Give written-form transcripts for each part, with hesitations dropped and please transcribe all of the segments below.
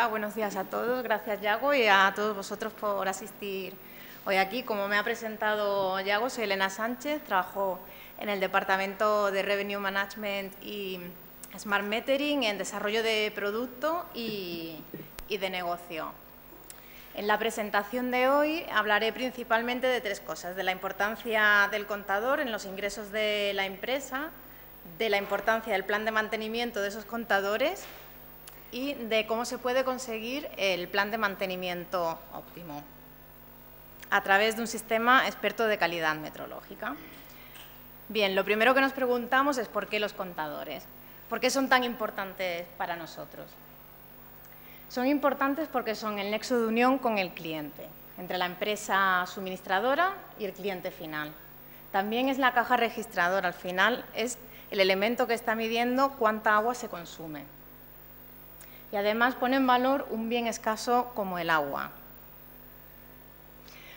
Hola, buenos días a todos. Gracias, Yago, y a todos vosotros por asistir hoy aquí. Como me ha presentado Yago, soy Elena Sánchez, trabajo en el Departamento de Revenue Management y Smart Metering en desarrollo de producto y de negocio. En la presentación de hoy hablaré principalmente de tres cosas: de la importancia del contador en los ingresos de la empresa, de la importancia del plan de mantenimiento de esos contadores y de cómo se puede conseguir el plan de mantenimiento óptimo a través de un sistema experto de calidad metrológica. Bien, lo primero que nos preguntamos es ¿por qué los contadores? ¿Por qué son tan importantes para nosotros? Son importantes porque son el nexo de unión con el cliente, entre la empresa suministradora y el cliente final. También es la caja registradora, al final es el elemento que está midiendo cuánta agua se consume. Y además pone en valor un bien escaso como el agua.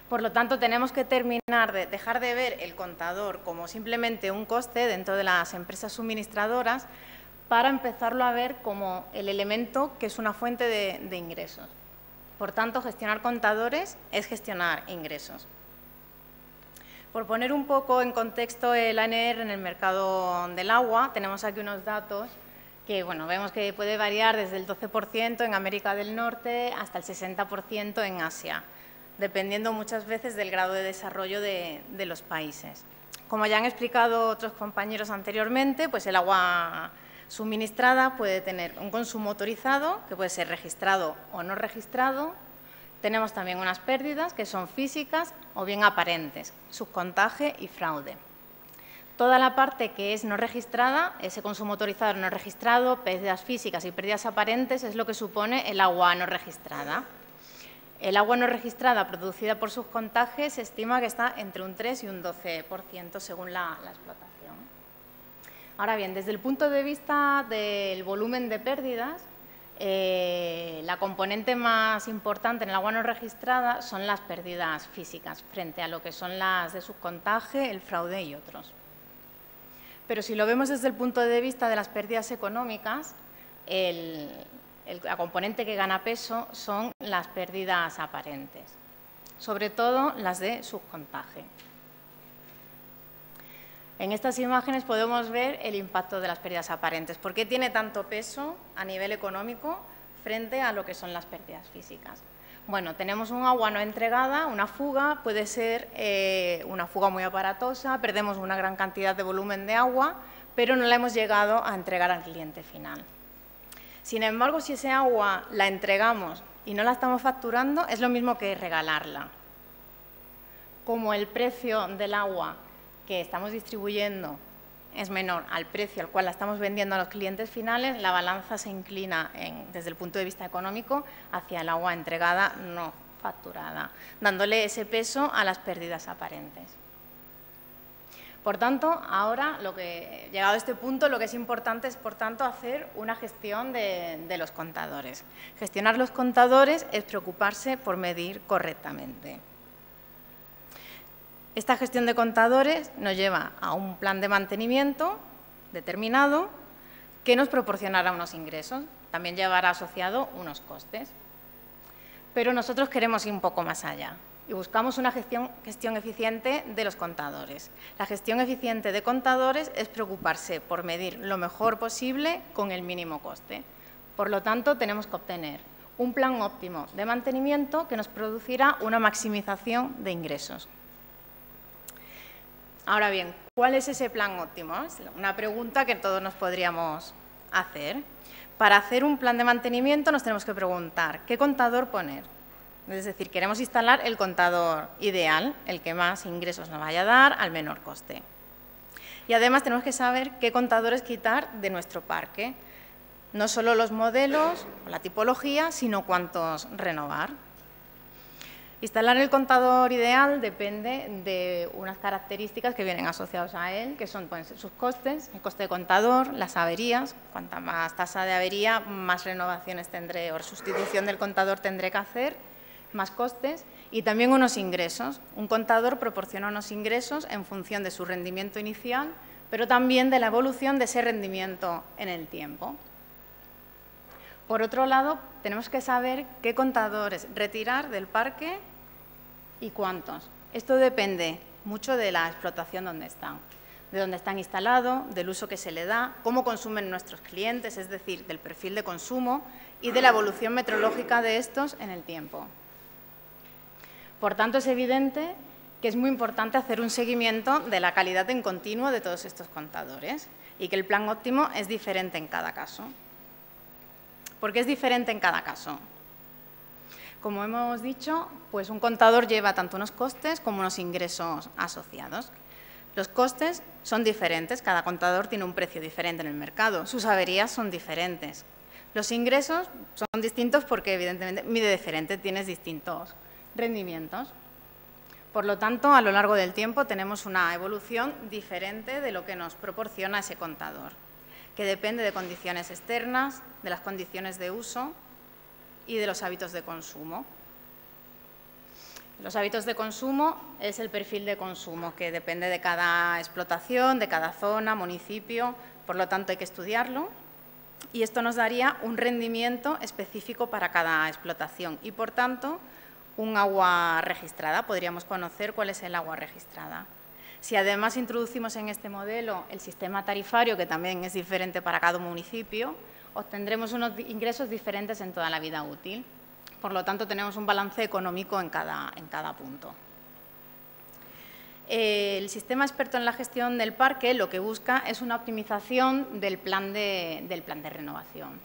Por lo tanto, tenemos que dejar de ver el contador como simplemente un coste dentro de las empresas suministradoras para empezarlo a ver como el elemento que es una fuente de ingresos. Por tanto, gestionar contadores es gestionar ingresos. Por poner un poco en contexto el ANR en el mercado del agua, tenemos aquí unos datos que vemos que puede variar desde el 12% en América del Norte hasta el 60% en Asia, dependiendo muchas veces del grado de desarrollo de los países. Como ya han explicado otros compañeros anteriormente, pues el agua suministrada puede tener un consumo autorizado, que puede ser registrado o no registrado. Tenemos también unas pérdidas que son físicas o bien aparentes, subcontaje y fraude. Toda la parte que es no registrada, ese consumo autorizado no registrado, pérdidas físicas y pérdidas aparentes, es lo que supone el agua no registrada. El agua no registrada producida por subcontaje se estima que está entre un 3 y un 12% según la explotación. Ahora bien, desde el punto de vista del volumen de pérdidas, la componente más importante en el agua no registrada son las pérdidas físicas frente a lo que son las de subcontaje, el fraude y otros. Pero si lo vemos desde el punto de vista de las pérdidas económicas, la componente que gana peso son las pérdidas aparentes, sobre todo las de subcontaje. En estas imágenes podemos ver el impacto de las pérdidas aparentes. ¿Por qué tiene tanto peso a nivel económico frente a lo que son las pérdidas físicas? Bueno, tenemos un agua no entregada, una fuga, puede ser una fuga muy aparatosa, perdemos una gran cantidad de volumen de agua, pero no la hemos llegado a entregar al cliente final. Sin embargo, si ese agua la entregamos y no la estamos facturando, es lo mismo que regalarla. Como el precio del agua que estamos distribuyendo es menor al precio al cual la estamos vendiendo a los clientes finales, la balanza se inclina desde el punto de vista económico hacia el agua entregada no facturada, dándole ese peso a las pérdidas aparentes. Por tanto, ahora, llegado a este punto, lo que es importante es, por tanto, hacer una gestión de los contadores. Gestionar los contadores es preocuparse por medir correctamente. Esta gestión de contadores nos lleva a un plan de mantenimiento determinado que nos proporcionará unos ingresos, también llevará asociado unos costes. Pero nosotros queremos ir un poco más allá y buscamos una gestión eficiente de los contadores. La gestión eficiente de contadores es preocuparse por medir lo mejor posible con el mínimo coste. Por lo tanto, tenemos que obtener un plan óptimo de mantenimiento que nos producirá una maximización de ingresos. Ahora bien, ¿cuál es ese plan óptimo? Es una pregunta que todos nos podríamos hacer. Para hacer un plan de mantenimiento nos tenemos que preguntar ¿qué contador poner? Es decir, queremos instalar el contador ideal, el que más ingresos nos vaya a dar al menor coste. Y además tenemos que saber qué contadores quitar de nuestro parque. No solo los modelos o la tipología, sino cuántos renovar. Instalar el contador ideal depende de unas características que vienen asociadas a él, que pueden ser sus costes, el coste de contador, las averías. Cuanta más tasa de avería, más renovaciones tendré o sustitución del contador tendré que hacer, más costes, y también unos ingresos. Un contador proporciona unos ingresos en función de su rendimiento inicial, pero también de la evolución de ese rendimiento en el tiempo. Por otro lado, tenemos que saber qué contadores retirar del parque y cuántos. Esto depende mucho de la explotación donde están, de dónde están instalados, del uso que se le da, cómo consumen nuestros clientes, es decir, del perfil de consumo y de la evolución meteorológica de estos en el tiempo. Por tanto, es evidente que es muy importante hacer un seguimiento de la calidad en continuo de todos estos contadores y que el plan óptimo es diferente en cada caso. ¿Por qué es diferente en cada caso? Como hemos dicho, pues un contador lleva tanto unos costes como unos ingresos asociados. Los costes son diferentes, cada contador tiene un precio diferente en el mercado, sus averías son diferentes. Los ingresos son distintos porque, evidentemente, mide diferente, tienes distintos rendimientos. Por lo tanto, a lo largo del tiempo tenemos una evolución diferente de lo que nos proporciona ese contador, que depende de condiciones externas, de las condiciones de uso y de los hábitos de consumo. Los hábitos de consumo es el perfil de consumo, que depende de cada explotación, de cada zona, municipio, por lo tanto hay que estudiarlo. Y esto nos daría un rendimiento específico para cada explotación y, por tanto, un agua registrada. Podríamos conocer cuál es el agua registrada. Si además introducimos en este modelo el sistema tarifario, que también es diferente para cada municipio, obtendremos unos ingresos diferentes en toda la vida útil. Por lo tanto, tenemos un balance económico en cada punto. El sistema experto en la gestión del parque lo que busca es una optimización del plan de renovación.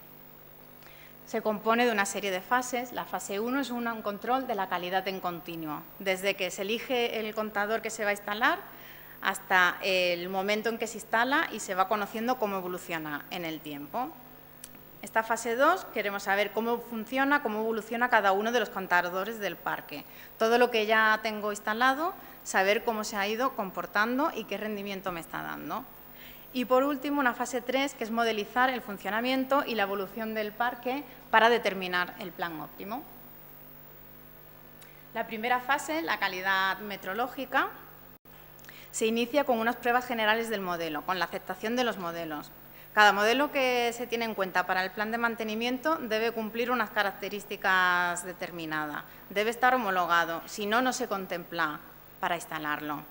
Se compone de una serie de fases. La fase 1 es un control de la calidad en continuo, desde que se elige el contador que se va a instalar hasta el momento en que se instala y se va conociendo cómo evoluciona en el tiempo. Esta fase 2 queremos saber cómo funciona, cómo evoluciona cada uno de los contadores del parque. Todo lo que ya tengo instalado, saber cómo se ha ido comportando y qué rendimiento me está dando. Y por último, una fase 3, que es modelizar el funcionamiento y la evolución del parque para determinar el plan óptimo. La primera fase, la calidad metrológica, se inicia con unas pruebas generales del modelo, con la aceptación de los modelos. Cada modelo que se tiene en cuenta para el plan de mantenimiento debe cumplir unas características determinadas, debe estar homologado, si no, no se contempla para instalarlo.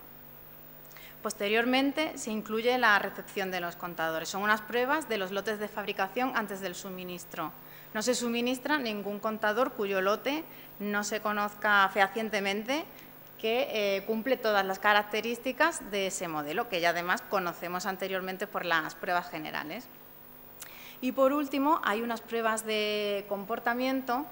Posteriormente, se incluye la recepción de los contadores. Son unas pruebas de los lotes de fabricación antes del suministro. No se suministra ningún contador cuyo lote no se conozca fehacientemente que cumple todas las características de ese modelo, que ya además conocemos anteriormente por las pruebas generales. Y por último, hay unas pruebas de comportamiento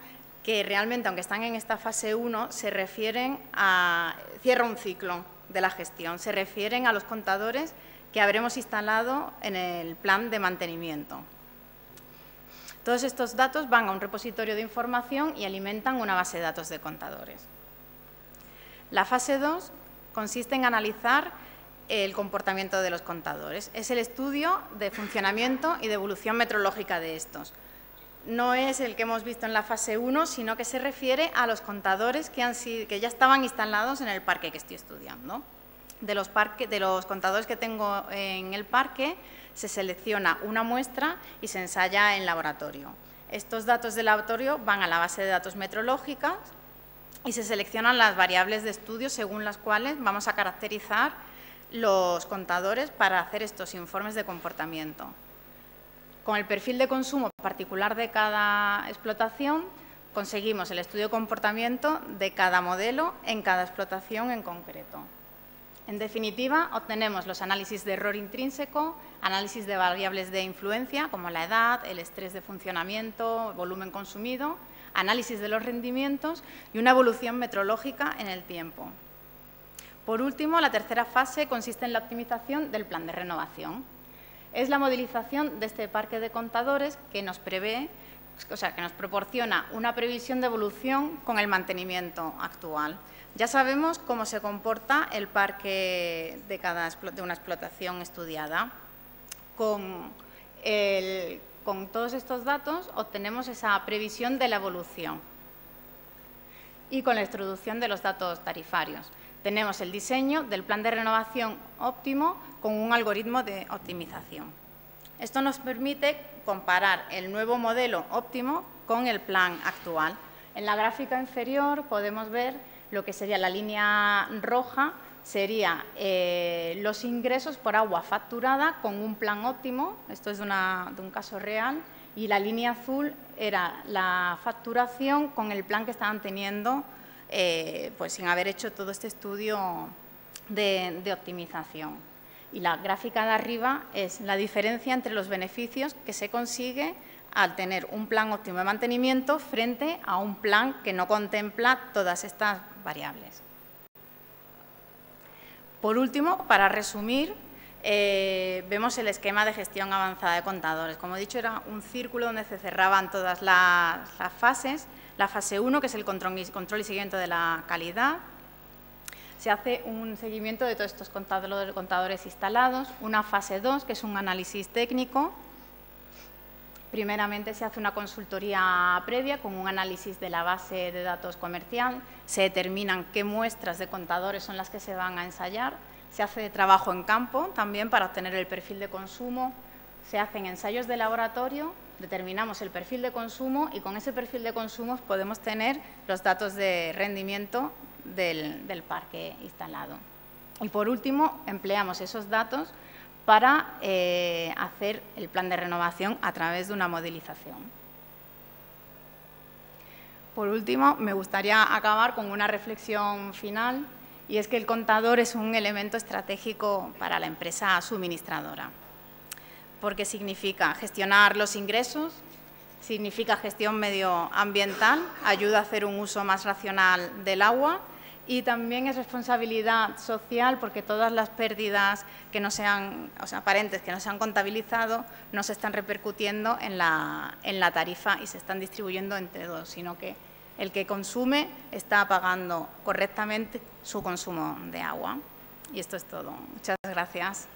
que realmente, aunque están en esta fase 1, se refieren a cierra un ciclo de la gestión, se refieren a los contadores que habremos instalado en el plan de mantenimiento. Todos estos datos van a un repositorio de información y alimentan una base de datos de contadores. La fase 2 consiste en analizar el comportamiento de los contadores. Es el estudio de funcionamiento y de evolución metrológica de estos. No es el que hemos visto en la fase 1, sino que se refiere a los contadores que ya estaban instalados en el parque que estoy estudiando. De los contadores que tengo en el parque, se selecciona una muestra y se ensaya en laboratorio. Estos datos de laboratorio van a la base de datos metrológicas y se seleccionan las variables de estudio según las cuales vamos a caracterizar los contadores para hacer estos informes de comportamiento. Con el perfil de consumo particular de cada explotación, conseguimos el estudio de comportamiento de cada modelo en cada explotación en concreto. En definitiva, obtenemos los análisis de error intrínseco, análisis de variables de influencia como la edad, el estrés de funcionamiento, el volumen consumido, análisis de los rendimientos y una evolución metrológica en el tiempo. Por último, la tercera fase consiste en la optimización del plan de renovación. Es la modelización de este parque de contadores que nos prevé, que nos proporciona una previsión de evolución con el mantenimiento actual. Ya sabemos cómo se comporta el parque de una explotación estudiada. Con todos estos datos obtenemos esa previsión de la evolución y con la introducción de los datos tarifarios. Tenemos el diseño del plan de renovación óptimo con un algoritmo de optimización. Esto nos permite comparar el nuevo modelo óptimo con el plan actual. En la gráfica inferior podemos ver lo que sería la línea roja, sería los ingresos por agua facturada con un plan óptimo, esto es de un caso real, y la línea azul era la facturación con el plan que estaban teniendo, pues sin haber hecho todo este estudio de optimización. Y la gráfica de arriba es la diferencia entre los beneficios que se consigue al tener un plan óptimo de mantenimiento frente a un plan que no contempla todas estas variables. Por último, para resumir, vemos el esquema de gestión avanzada de contadores. Como he dicho, era un círculo donde se cerraban todas las fases. La fase 1, que es el control y seguimiento de la calidad. Se hace un seguimiento de todos estos contadores instalados. Una fase 2, que es un análisis técnico. Primeramente se hace una consultoría previa con un análisis de la base de datos comercial, se determinan qué muestras de contadores son las que se van a ensayar, se hace trabajo en campo también para obtener el perfil de consumo, se hacen ensayos de laboratorio, determinamos el perfil de consumo y con ese perfil de consumo podemos tener los datos de rendimiento del parque instalado. Y por último, empleamos esos datos para hacer el plan de renovación a través de una modelización. Por último, me gustaría acabar con una reflexión final, y es que el contador es un elemento estratégico para la empresa suministradora, porque significa gestionar los ingresos, significa gestión medioambiental, ayuda a hacer un uso más racional del agua, y también es responsabilidad social porque todas las pérdidas que no sean, aparentes, que no se han contabilizado, no se están repercutiendo en la tarifa y se están distribuyendo entre todos, sino que el que consume está pagando correctamente su consumo de agua. Y esto es todo. Muchas gracias.